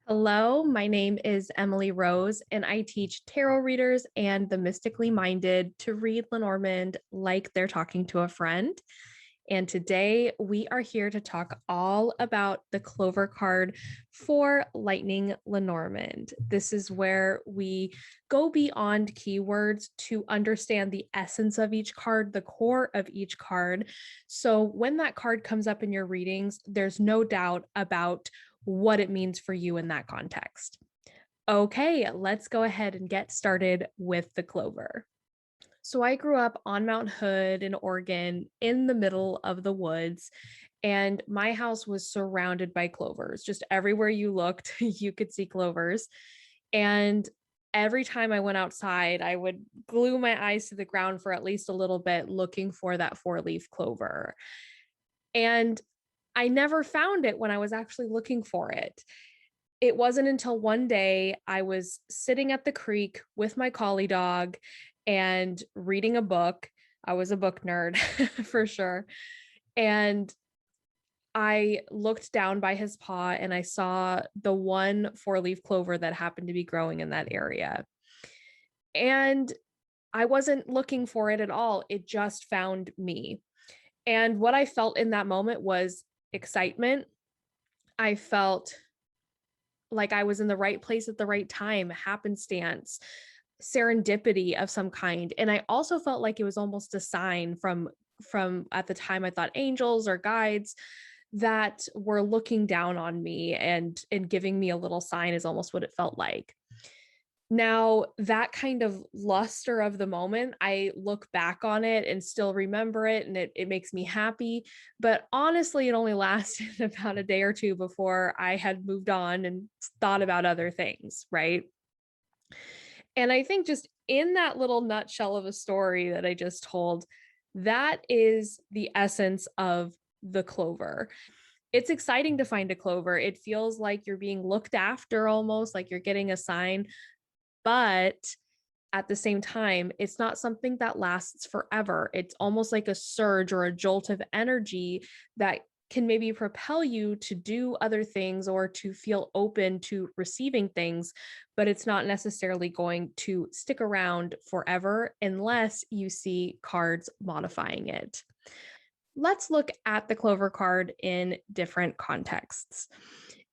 Hello, my name is Emily Rose, and I teach tarot readers and the mystically minded to read Lenormand like they're talking to a friend. And today we are here to talk all about the Clover card for Lightning Lenormand. This is where we go beyond keywords to understand the essence of each card, the core of each card. So when that card comes up in your readings, there's no doubt about what it means for you in that context. Okay, let's go ahead and get started with the Clover. So I grew up on Mount Hood in Oregon in the middle of the woods, and my house was surrounded by clovers. Just everywhere you looked, you could see clovers. And every time I went outside, I would glue my eyes to the ground for at least a little bit looking for that four-leaf clover. And I never found it when I was actually looking for it. It wasn't until one day I was sitting at the creek with my collie dog and reading a book. I was a book nerd for sure. And I looked down by his paw and I saw the one four-leaf clover that happened to be growing in that area. And I wasn't looking for it at all. It just found me. And what I felt in that moment was excitement. I felt like I was in the right place at the right time, happenstance, serendipity of some kind. And I also felt like it was almost a sign from at the time I thought angels or guides that were looking down on me and giving me a little sign is almost what it felt like. Now, that kind of luster of the moment, I look back on it and still remember it, and it makes me happy. But honestly, it only lasted about a day or two before I had moved on and thought about other things, right? And I think just in that little nutshell of a story that I just told, that is the essence of the clover. It's exciting to find a clover. It feels like you're being looked after almost, like you're getting a sign, but at the same time, it's not something that lasts forever. It's almost like a surge or a jolt of energy that can maybe propel you to do other things or to feel open to receiving things, but it's not necessarily going to stick around forever unless you see cards modifying it. Let's look at the Clover card in different contexts.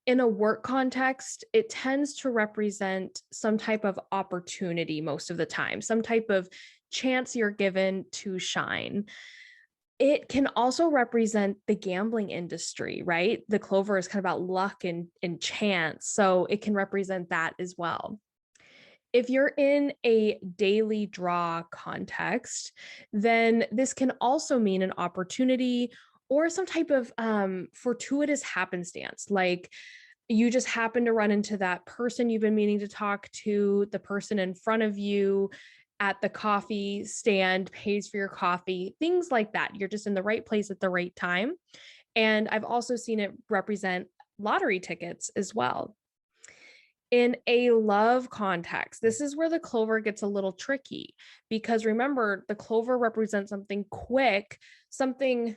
In a work context, it tends to represent some type of opportunity most of the time, some type of chance you're given to shine. It can also represent the gambling industry, right? The Clover is kind of about luck and chance. So it can represent that as well. If you're in a daily draw context, then this can also mean an opportunity or some type of fortuitous happenstance, like you just happen to run into that person you've been meaning to talk to, the person in front of you at the coffee stand pays for your coffee, things like that. You're just in the right place at the right time. And I've also seen it represent lottery tickets as well. In a love context, this is where the clover gets a little tricky because remember, the clover represents something quick, something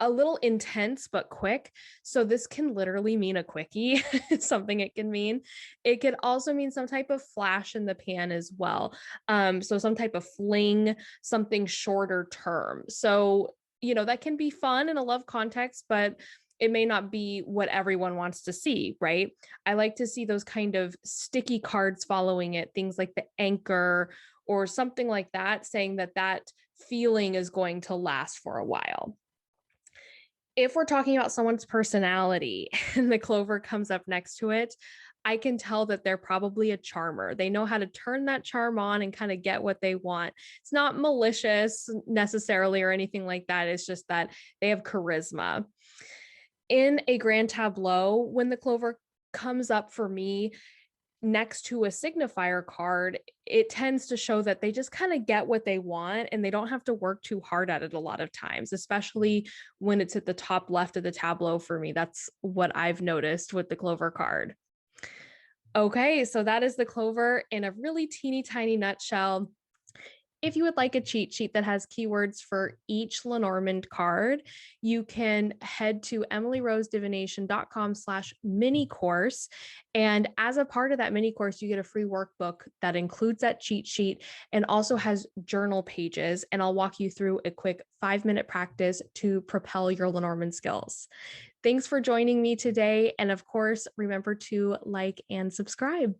a little intense but quick. So this can literally mean a quickie, something it can mean. It could also mean some type of flash in the pan as well. So some type of fling, something shorter term. So, that can be fun in a love context, but it may not be what everyone wants to see, right? I like to see those kind of sticky cards following it, things like the anchor or something like that, saying that that feeling is going to last for a while. If we're talking about someone's personality and the clover comes up next to it, I can tell that they're probably a charmer. They know how to turn that charm on and kind of get what they want. It's not malicious necessarily or anything like that. It's just that they have charisma. In a grand tableau, when the clover comes up for me next to a signifier card, it tends to show that they just kind of get what they want and they don't have to work too hard at it a lot of times, especially when it's at the top left of the tableau for me. That's what I've noticed with the clover card. Okay, so that is the clover in a really teeny tiny nutshell. If you would like a cheat sheet that has keywords for each Lenormand card, you can head to emilyrosedivination.com/mini course. And as a part of that mini course, you get a free workbook that includes that cheat sheet and also has journal pages. And I'll walk you through a quick 5-minute practice to propel your Lenormand skills. Thanks for joining me today. And of course, remember to like and subscribe.